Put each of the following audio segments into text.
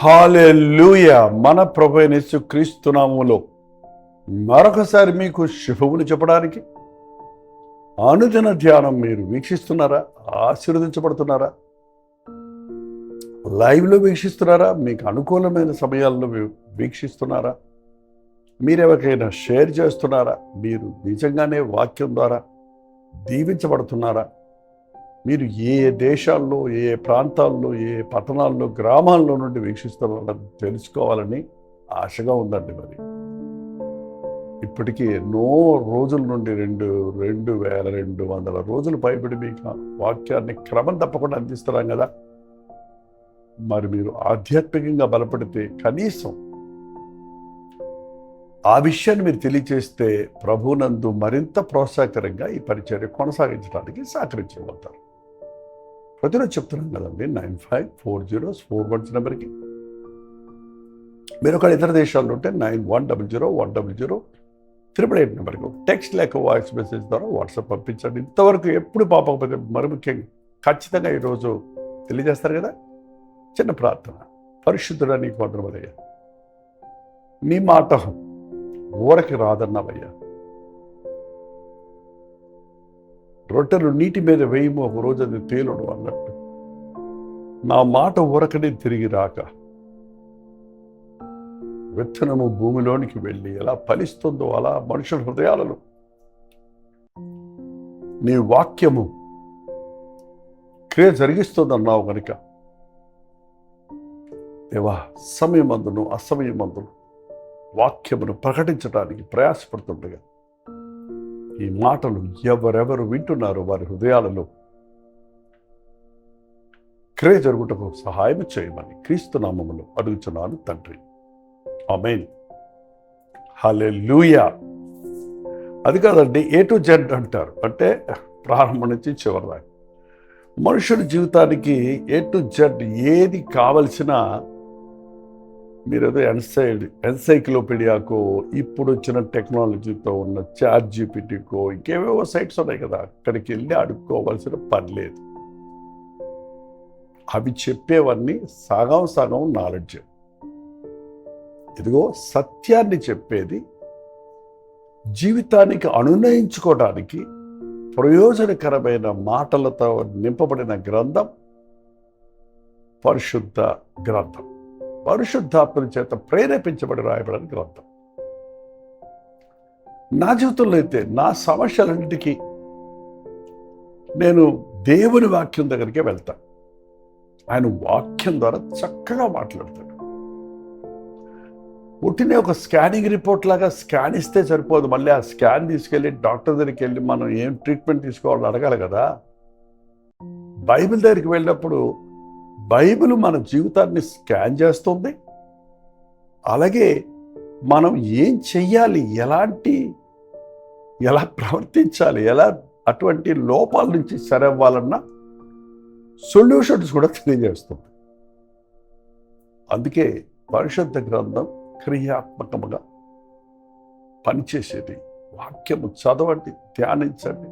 హల్లెలూయా. మన ప్రభు అయిన యేసుక్రీస్తు నామములో మరొకసారి మీకు శుభములు చెప్పడానికి అనుదిన ధ్యానం మీరు వీక్షిస్తున్నారా? ఆశీర్వదించబడుతున్నారా? లైవ్లో వీక్షిస్తున్నారా? మీకు అనుకూలమైన సమయాల్లో వీక్షిస్తున్నారా? మీరెవరికైనా షేర్ చేస్తున్నారా? మీరు నిజంగానే వాక్యం ద్వారా దీవించబడుతున్నారా? మీరు ఏ దేశాల్లో, ఏ ప్రాంతాల్లో, ఏ పట్టణాల్లో, గ్రామాల్లో నుండి వీక్షిస్తున్నారని తెలుసుకోవాలని ఆశగా ఉందండి. మరి ఇప్పటికీ ఎన్నో రోజుల నుండి 2200 రోజులు పైబడి మీకు వాక్యాన్ని క్రమం తప్పకుండా అందిస్తున్నాం కదా. మరి మీరు ఆధ్యాత్మికంగా బలపడితే కనీసం ఆ విషయాన్ని మీరు తెలియచేస్తే ప్రభునందు మరింత ప్రోత్సాహకరంగా ఈ పరిచర్య కొనసాగించడానికి సహకరించబోతారు. ప్రతిరోజు చెప్తున్నాం కదండి, 954041 నెంబర్కి. మీరు ఒక ఇతర దేశాల్లో ఉంటే 91001008 నెంబర్కి టెక్స్ట్ లేక వాయిస్ మెసేజ్ ద్వారా వాట్సాప్ పంపించండి. ఇంతవరకు ఎప్పుడు పాపకపోతే మరి ముఖ్యంగా ఖచ్చితంగా ఈరోజు తెలియజేస్తారు కదా. చిన్న ప్రార్థన. పరిశుద్ధుడా, నీకు వందనములయ్యా. నీ మాట ఊరకి రాదన్నావయ్యా. రొట్టెలు నీటి మీద వేయము, ఒక రోజు అది తేలుడు అన్నట్టు నా మాట ఊరకనే తిరిగి రాక విత్తనము భూమిలోనికి వెళ్ళి ఎలా ఫలిస్తుందో అలా మనుషుల హృదయాలలో నీ వాక్యము క్రియ జరిగిస్తుందన్నావు కనుక దేవా, సమయమందును అసమయమందును వాక్యమును ప్రకటించడానికి ప్రయాసపడుతుండగా ఈ మాటలు ఎవరెవరు వింటున్నారో వారి హృదయాలలో క్రియ జరుగుటకు సహాయం చేయమని క్రీస్తు నామములో అడుగుచున్నాను తండ్రి, ఆమేన్. హల్లెలూయా. అది కాదండి, A to Z అంటారు. అంటే ప్రారంభం నుంచి చివరి దాకా మనుషుల జీవితానికి A to Z ఏది కావలసినా మీరేదో ఎన్సైక్లోపీడియాకో, ఇప్పుడు వచ్చిన టెక్నాలజీతో ఉన్న ChatGPTకో, ఇంకేవేవో సైట్స్ ఉన్నాయి కదా, అక్కడికి వెళ్ళి అడుక్కోవాల్సిన పని లేదు. అవి చెప్పేవన్నీ సగం నాలెడ్జ్. ఇదిగో సత్యాన్ని చెప్పేది జీవితానికి అనునయించుకోవడానికి ప్రయోజనకరమైన మాటలతో నింపబడిన గ్రంథం పరిశుద్ధ గ్రంథం. పరిశుద్ధాత్మ చేత ప్రేరేపించబడి రాయబడిన గ్రంథం. నా జీవితంలో అయితే నా సమస్యలన్నిటికీ నేను దేవుని వాక్యం దగ్గరికే వెళ్తాను. ఆయన వాక్యం ద్వారా చక్కగా మాట్లాడతాడు. పుట్టిన ఒక స్కానింగ్ రిపోర్ట్ లాగా స్కాన్ ఇస్తే సరిపోదు. మళ్ళీ ఆ స్కాన్ తీసుకెళ్ళి డాక్టర్ దగ్గరికి వెళ్ళి మనం ఏం ట్రీట్మెంట్ తీసుకోవాలని అడగాలి కదా. బైబిల్ దగ్గరికి వెళ్ళినప్పుడు బైబిల్ మన జీవితాన్ని స్కాన్ చేస్తుంది. అలాగే మనం ఏం చెయ్యాలి, ఎలా ప్రవర్తించాలి, ఎలా అటువంటి లోపాల నుంచి సరవ్వాలన్న సొల్యూషన్స్ కూడా తెలియజేస్తుంది. అందుకే పరిశుద్ధ గ్రంథం క్రియాత్మకముగా పనిచేసేది. వాక్యము చదవండి, ధ్యానించండి,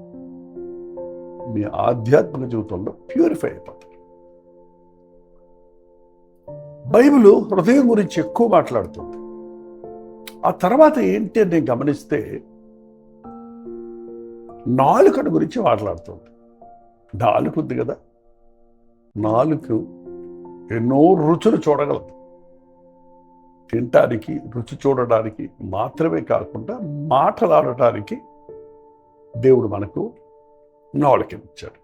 మీ ఆధ్యాత్మిక జీవితంలో ప్యూరిఫై అయిపోతుంది. బైబిల్ హృదయం గురించి ఎక్కువ మాట్లాడుతుంది. ఆ తర్వాత ఏంటి అని నేను గమనిస్తే నాలుకను గురించి మాట్లాడుతుంది. నాలుక ఉంది కదా, నాలుక ఎన్నో రుచులు చూడగలదు. తినటానికి, రుచి చూడడానికి మాత్రమే కాకుండా మాటలాడటానికి దేవుడు మనకు నాలుకనిచ్చాడు.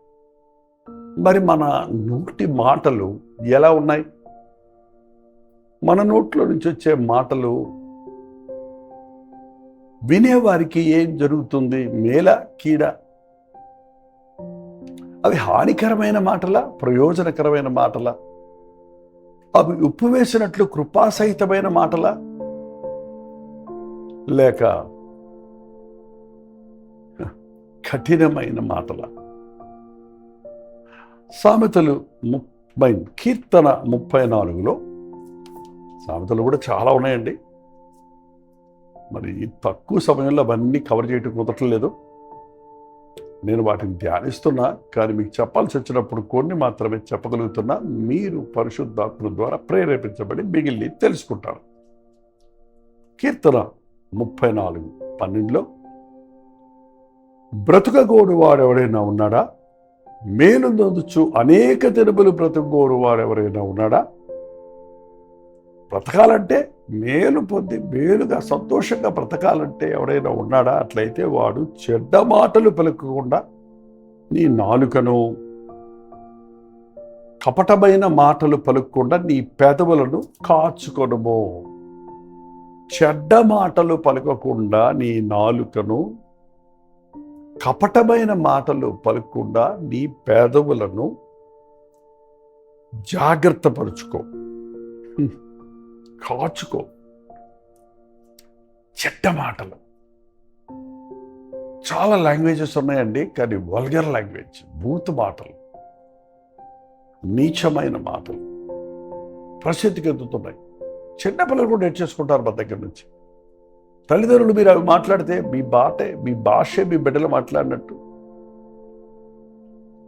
మరి మన నోటి మాటలు ఎలా ఉన్నాయి? మన నోట్లో నుంచి వచ్చే మాటలు వినేవారికి ఏం జరుగుతుంది? మేల, కీడ? అవి హానికరమైన మాటలా, ప్రయోజనకరమైన మాటలా? అవి ఉప్పు వేసినట్లు కృపాసహితమైన మాటలా, లేక కఠినమైన మాటలా? సామెతలు కీర్తన 34లో సామెతలు కూడా చాలా ఉన్నాయండి. మరి తక్కువ సమయంలో అవన్నీ కవర్ చేయటం కుదరట్లేదు. నేను వాటిని ధ్యానిస్తున్నా, కానీ మీకు చెప్పాల్సి వచ్చినప్పుడు కొన్ని మాత్రమే చెప్పగలుగుతున్నా. మీరు పరిశుద్ధాత్మ ద్వారా ప్రేరేపించబడి మిగిలిన తెలుసుకుంటారు. కీర్తన 34:12 బ్రతుకగోడు వాడెవడైనా ఉన్నాడా? మేలు నొందుచు అనేక దినములు బ్రతుకగోడు వాడెవరైనా ఉన్నాడా? బ్రతకాలంటే మేలు పొంది మేలుగా సంతోషంగా బ్రతకాలంటే ఎవడైనా ఉన్నాడా? అట్లయితే వాడు చెడ్డ మాటలు పలుకకుండా నీ నాలుకను, కపటమైన మాటలు పలుకకుండా నీ పెదవులను కాచుకొనుము. చెడ్డ మాటలు పలకకుండా నీ నాలుకను, కపటమైన మాటలు పలకకుండా నీ పెదవులను జాగ్రత్త పరుచుకో, కాచుకో. చెడ్డ మాటలు చాలా లాంగ్వేజెస్ ఉన్నాయండి, కానీ వల్గర్ లాంగ్వేజ్, బూత్ మాటలు, నీచమైన మాటలు ప్రసిద్ధికి ఎదుగుతున్నాయి. చిన్నపిల్లలు కూడా నేర్చేసుకుంటారు మన దగ్గర నుంచి. తల్లిదండ్రులు మీరు అవి మాట్లాడితే మీ భాషే మీ బిడ్డలు మాట్లాడినట్టు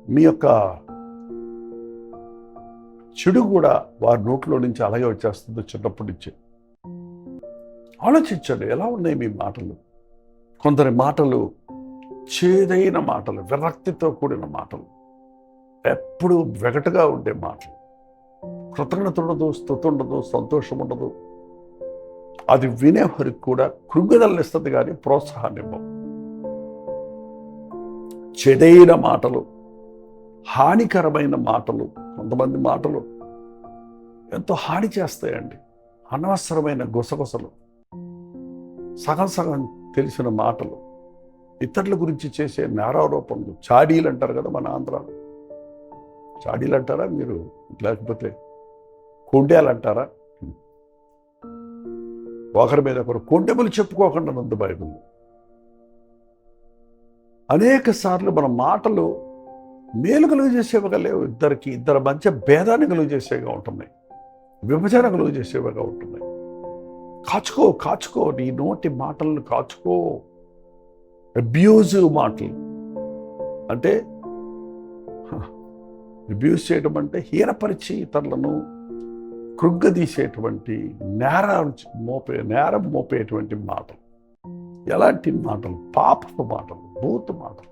మీ యొక్క చెడు కూడా వారి నోట్లో నుంచి అలాగే వచ్చేస్తుంది చిన్నప్పటి నుంచి. ఆలోచించండి, ఎలా ఉన్నాయి మీ మాటలు? కొందరి మాటలు చేదైన మాటలు, విరక్తితో కూడిన మాటలు, ఎప్పుడు వెగటుగా ఉండే మాటలు, కృతజ్ఞత ఉండదు, స్తుతి ఉండదు, సంతోషం ఉండదు. అది వినేవారికి కూడా కృంగుదలనిస్తుంది, కానీ ప్రోత్సాహాన్ని ఇవ్వవు. చెడైన మాటలు, హానికరమైన మాటలు. కొంతమంది మాటలు ఎంతో హాని చేస్తాయండి. అనవసరమైన గుసగుసలు, సగం సగం తెలిసిన మాటలు, ఇతరుల గురించి చేసే నేరారోపణలు, చాడీలు అంటారు కదా మన ఆంధ్రాలో. చాడీలు అంటారా మీరు? లేకపోతే కొండేలు అంటారా? ఒకరి మీద ఒకరు కొండెములు చెప్పుకోకుండా ఉంది బైబిల్. అనేక సార్లు మన మాటలు మేలు కలుగు చేసేవిగా లేవు. ఇద్దరి మధ్య భేదాన్ని కలుగు చేసేవిగా ఉంటున్నాయి, విభజన కలుగు చేసేవిగా ఉంటున్నాయి. కాచుకో నీ నోటి మాటలను కాచుకో. అబ్యూజివ్ మాటలు అంటే, అబ్యూజ్ చేయడం అంటే హీనపరిచి ఇతరులను కృంగదీసేటువంటి నేరం మోపేటువంటి మాటలు. ఎలాంటి మాటలు? పాపపు మాటలు, బూతు మాటలు.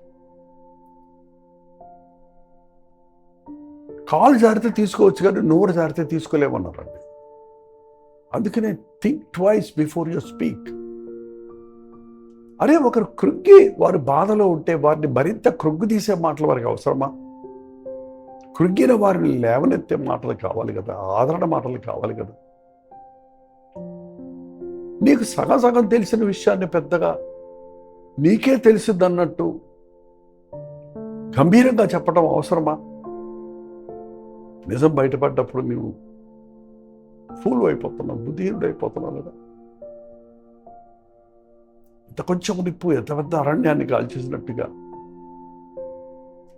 కాలు జారితే తీసుకోవచ్చు, కానీ నోరు జారితే తీసుకోలేమన్నారండి. అందుకనే think twice before you speak. అరే, ఒకరు కృంగి వారు బాధలో ఉంటే వారిని మరింత కృంగు తీసే మాటలు వారికి అవసరమా? కృంగిన వారిని లేవనెత్తే మాటలు కావాలి కదా, ఆదరణ మాటలు కావాలి కదా. నీకు సగం తెలిసిన విషయాన్ని పెద్దగా నీకే తెలిసిందన్నట్టు గంభీరంగా చెప్పడం అవసరమా? నిజం బయటపడ్డప్పుడు నీవు ఫూల్ అయిపోతున్నావు, బుద్ధిహీనుడు అయిపోతున్నావు కదా. ఇంత కొంచెం నిప్పు ఎంత పెద్ద అరణ్యాన్ని కాల్చేసినట్టుగా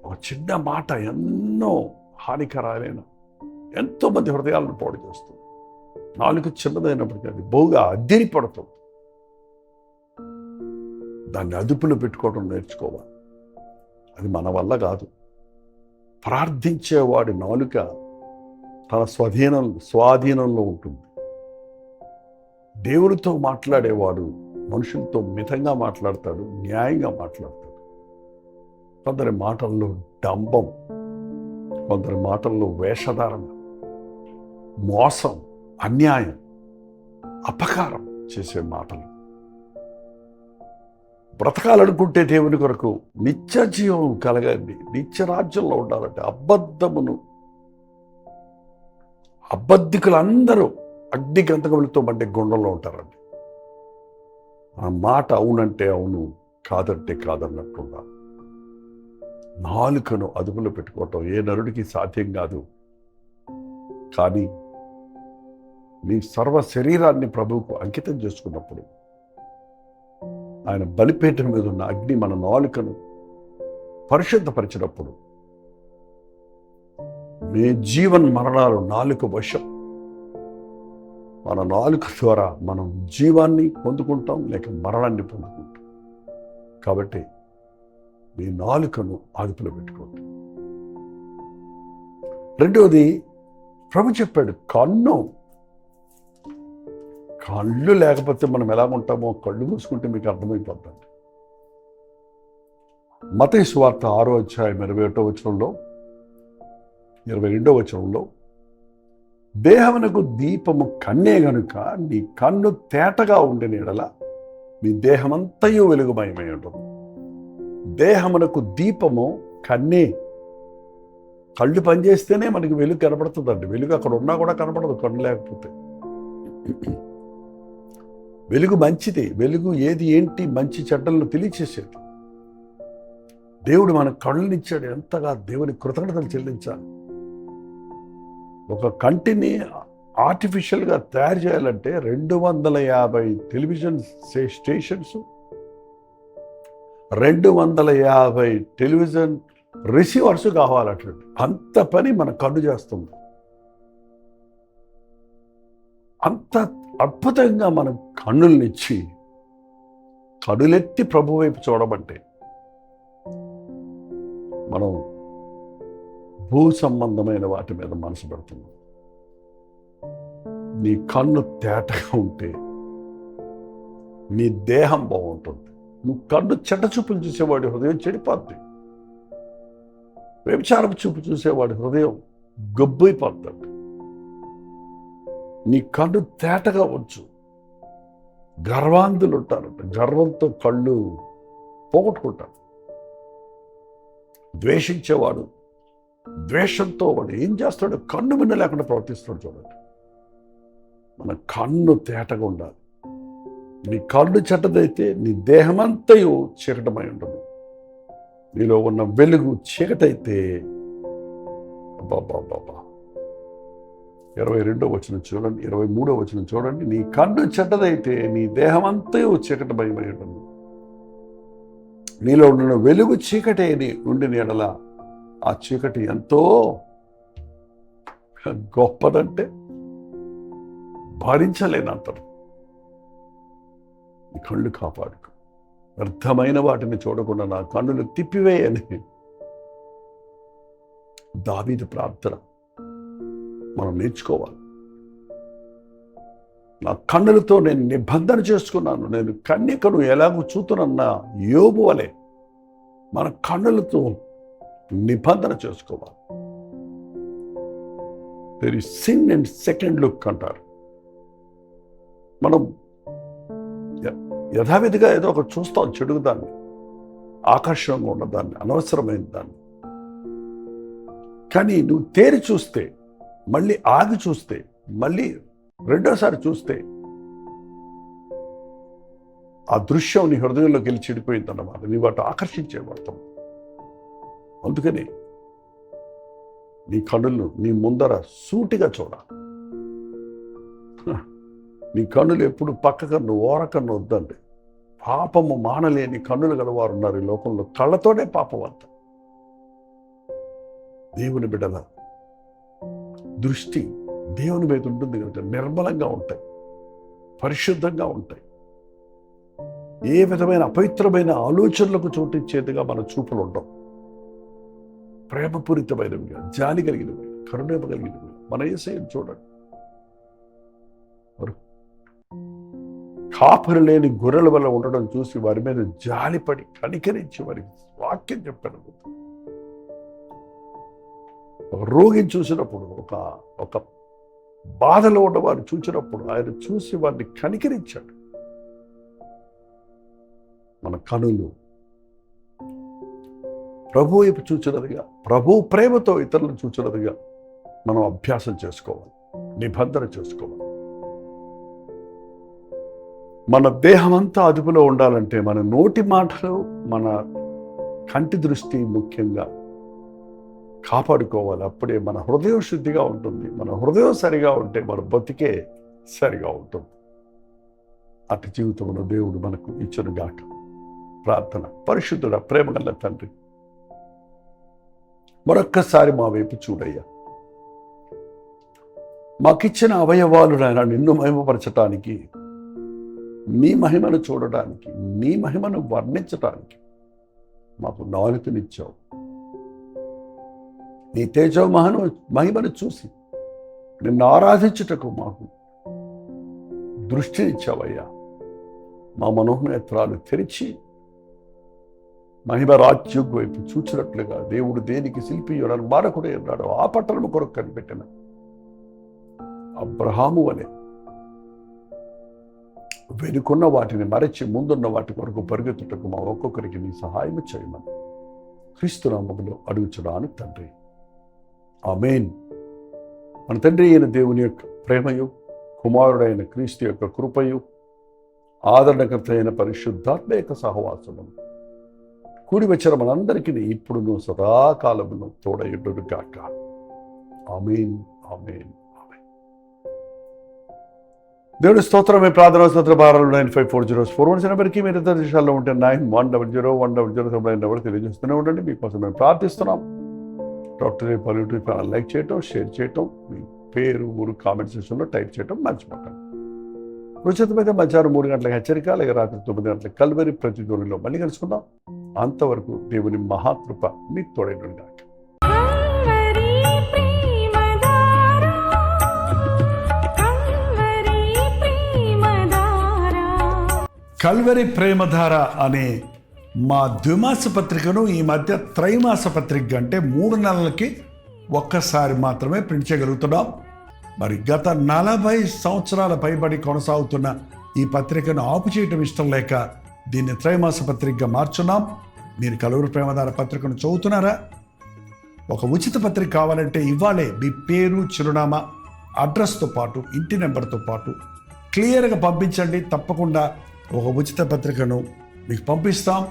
ఒక చిన్న మాట ఎన్నో హానికరాలైన ఎంతోమంది హృదయాలను పాడు చేస్తుంది. నాలుగు చిన్నదైనప్పటికీ అది బహుగా అద్దిరిపడుతుంది. దాన్ని అదుపులో పెట్టుకోవడం నేర్చుకోవాలి. అది మన వల్ల కాదు. ప్రార్థించేవాడి నాలుక తన స్వాధీనంలో ఉంటుంది. దేవుడితో మాట్లాడేవాడు మనుషులతో మితంగా మాట్లాడతాడు, న్యాయంగా మాట్లాడతాడు. కొందరి మాటల్లో డంబం, కొందరి మాటల్లో వేషధారణ, మోసం, అన్యాయం, అపకారం చేసే మాటలు. బ్రతకాలనుకుంటే దేవుని కొరకు నిత్య జీవం కలగండి, నిత్య రాజ్యంలో ఉండాలంటే అబద్ధికులందరూ అగ్ని గంధకములతో మండే గుండంలో ఉంటారండి. ఆ మాట అవునంటే అవును, కాదంటే కాదన్నట్టుండా. నాలుకను అదుపులో పెట్టుకోవటం ఏ నరుడికి సాధ్యం కాదు. కానీ నీ సర్వ శరీరాన్ని ప్రభువుకు అంకితం చేసుకున్నప్పుడు, ఆయన బలిపీఠం మీద ఉన్న అగ్ని మన నాలుకను పరిశుద్ధపరిచినప్పుడు, నీ జీవన్ మరణాలు నాలుక వశం. మన నాలుక ద్వారా మనం జీవాన్ని పొందుకుంటాం, లేక మరణాన్ని పొందుకుంటాం. కాబట్టి మీ నాలుకను అదుపులో పెట్టుకోండి. రెండవది, ప్రభు చెప్పాడు, కళ్ళు లేకపోతే మనం ఎలా ఉంటామో కళ్ళు మూసుకుంటే మీకు అర్థమైపోతుంది. మత్తయి సువార్త 6వ అధ్యాయం 21వ వచనంలో 22వ వచనంలో, దేహమునకు దీపము కన్నే గనుక నీ కన్ను తేటగా ఉండిన యెడల నీ దేహమంతయు వెలుగుమయమై ఉంటుంది. దేహమునకు దీపము కన్నే. కళ్ళు పనిచేస్తేనే మనకి వెలుగు కనబడుతుందండి. వెలుగు అక్కడ ఉన్నా కూడా కనబడదు కన్ను లేకపోతే. వెలుగు మంచిది. వెలుగు ఏది ఏంటి మంచి చెడ్డలను తెలియచేసేది. దేవుడు మన కళ్ళనిచ్చాడు. ఎంతగా దేవుని కృతజ్ఞతలు చెల్లించాలి. ఒక కంటిని ఆర్టిఫిషియల్గా తయారు చేయాలంటే 250 టెలివిజన్ స్టేషన్స్, 250 టెలివిజన్ రిసీవర్స్ కావాలట. అంత పని మన కన్ను చేస్తుంది. అంత అద్భుతంగా మన కన్నుల్నిచ్చి కనులెత్తి ప్రభు వైపు చూడమంటే మనం భూ సంబంధమైన వాటి మీద మనసు పెడుతున్నాం. నీ కన్ను తేటగా ఉంటే నీ దేహం బాగుంటుంది. నువ్వు కన్ను చెడ్డ చూపులు చూసేవాడి హృదయం చెడిపోద్ది. వ్యభిచారపు చూపు చూసేవాడి హృదయం గబ్బైపోతాడు. నీ కన్ను తేటగా వచ్చు. గర్వాంధులు ఉంటారంట. గర్వంతో కళ్ళు పోగొట్టుకుంటారు. ద్వేషించేవాడు ద్వేషంతో వాడు ఏం చేస్తాడు? కన్ను మిన్న లేకుండా ప్రవర్తిస్తాడు. చూడండి, మన కన్ను తేటగా ఉండాలి. నీ కన్ను చెడ్డదైతే నీ దేహమంతయు చీకటమై ఉండదు. నీలో ఉన్న వెలుగు చీకటైతే 22వ వచనం చూడండి, 23వ వచనం చూడండి. నీ కన్ను చెడ్డదైతే నీ దేహమంతయు చీకటమై ఉండదు. నీలో ఉన్న వెలుగు చీకటి ఉండిన యెడల ఆ చీకటి ఎంతో గొప్పదంటే భరించలేనంతరు. నీ కళ్ళు కాపాడుకో. వ్యర్థమైన వాటిని చూడకుండా నా కన్నులు తిప్పివేయని దావీదు ప్రార్థన మనం నేర్చుకోవాలి. నా కన్నులతో నేను నిబంధన చేసుకున్నాను. నేను కన్యకను ఎలాగో చూతున్నా యోబు వలె మన కన్నులతో నిబంధన చేసుకోవాలి. There is sin and second look అంటారు. మనం యథావిధిగా ఏదో ఒకటి చూస్తాం, చెడుగు దాన్ని, ఆకర్షణంగా ఉన్నదాన్ని, అనవసరమైన దాన్ని. కానీ నువ్వు తేరి చూస్తే, మళ్ళీ ఆగి చూస్తే, మళ్ళీ రెండోసారి చూస్తే ఆ దృశ్యం నీ హృదయంలోకి వెళ్ళి చెడిపోయిందన్నమాట. నీ వాటి ఆకర్షించేవాడతాం. అందుకని నీ కన్నులు నీ ముందర సూటిగా చూడాలి. నీ కన్నులు ఎప్పుడు పక్క కన్ను ఓరకన్ను వద్దండి. పాపము మానలేని కన్నులు గలవారు ఉన్నారు ఈ లోకంలో. కళ్ళతోనే పాపం అంత. దేవుని బిడ్డల దృష్టి దేవుని మీద ఉంటుంది కనుక నిర్మలంగా ఉంటాయి, పరిశుద్ధంగా ఉంటాయి. ఏ విధమైన అపవిత్రమైన ఆలోచనలకు చోటిచ్చేదిగా మన చూపులు ఉండవు. ప్రేమపూరితమైనవిగా, జాలి కలిగినవి, కరుణేమ కలిగినవి. మన యేసయ్యను చూడండి. కాపరి లేని గొర్రెల వల్ల ఉండడం చూసి వారి మీద జాలిపడి కనికరించి వారికి వాక్యం చెప్పాను. ఒక రోగిని చూసినప్పుడు, ఒక బాధలో ఉన్న వారిని చూసినప్పుడు ఆయన చూసి వారిని కనికరించాడు. మన కనులు ప్రభు వైపు చూచినదిగా, ప్రభు ప్రేమతో ఇతరులను చూచినదిగా మనం అభ్యాసం చేసుకోవాలి, నిబంధన చేసుకోవాలి. మన దేహమంతా అదుపులో ఉండాలంటే మన నోటి మాటలు, మన కంటి దృష్టి ముఖ్యంగా కాపాడుకోవాలి. అప్పుడే మన హృదయం శుద్ధిగా ఉంటుంది. మన హృదయం సరిగా ఉంటే మన బతికే సరిగా ఉంటుంది. అటు జీవితంలో దేవుడు మనకు ఇచ్చునుగాక. ప్రార్థన. పరిశుద్ధుడ, ప్రేమగల తండ్రి, మరొక్కసారి మా వైపు చూడయ్యా. మాకిచ్చిన అవయవాలు నాయన నిన్ను మహిమపరచటానికి, నీ మహిమను చూడటానికి, నీ మహిమను వర్ణించటానికి మాకు నాలుకనిచ్చావు. నీ తేజో మహిమను చూసి నిన్ను ఆరాధించుటకు మాకు దృష్టినిచ్చావయ్యా. మా మనోనేత్రాలు తెరిచి మహిమ రాజ్యం వైపు చూచినట్లుగా దేవుడు దేనికి శిల్పియుడని మారకుడే అన్నాడు. ఆ పట్టణము కొరకు కనిపెట్టిన అబ్రహాము అనే వెనుకున్న వాటిని మరచి ముందున్న వాటి కొరకు పరిగెత్తుటకు మా ఒక్కొక్కరికి నీ సహాయం చేయమని క్రీస్తు నామములో అడుగుచున్నాను తండ్రి. ఆమేన్. మన తండ్రి అయిన దేవుని యొక్క ప్రేమయు, కుమారుడైన క్రీస్తు యొక్క కృపయు, ఆదరణకర్త అయిన పరిశుద్ధాత్మ యొక్క సహవాసము కూడి వచ్చిన మనందరికీ ఇప్పుడును సదాకాలమును తోడయుండును గాక. ఆమేన్, ఆమేన్, ఆమేన్. దేవుడి స్తోత్రమే. ప్రార్థన స్తోత్ర భారాలు 954041 నెంబర్కి మీరు ఇతర దేశాల్లో ఉంటే 9100 నెంబర్ తెలియజేస్తూనే ఉండండి. మీకోసం మేము ప్రార్థిస్తున్నాం. డాక్టర్ పల్లెటూరు లైక్ చేయటం, షేర్ చేయటం, మీ పేరు, ఊరు కామెంట్ సెక్షన్లో టైప్ చేయటం మర్చిపోకండి. ఉచితమైతే మధ్యాహ్నం 3 గంటలకు హెచ్చరిక, అలాగే రాత్రి 9 గంటలకు కల్వరి ప్రతిధ్వనిలో మళ్ళీ కలుసుకుందాం. అంతవరకు దేవుని మహాకృప మీకు తోడైన కల్వరి ప్రేమధార అనే మా ద్విమాస పత్రికను ఈ మధ్య త్రైమాస పత్రిక అంటే 3 నెలలకి ఒక్కసారి మాత్రమే ప్రింట్ చేయగలుగుతున్నాం. మరి గత 40 సంవత్సరాల పైబడి కొనసాగుతున్న ఈ పత్రికను ఆపు చేయటం ఇష్టం లేక దీన్ని త్రైమాస పత్రికగా మార్చున్నాం. మీరు కల్వరి ప్రేమధార పత్రికను చదువుతున్నారా? ఒక ఉచిత పత్రిక కావాలంటే ఇవ్వాలే మీ పేరు, చిరునామా, అడ్రస్తో పాటు ఇంటి నెంబర్తో పాటు క్లియర్గా పంపించండి. తప్పకుండా ఒక ఉచిత పత్రికను మీకు పంపిస్తాం.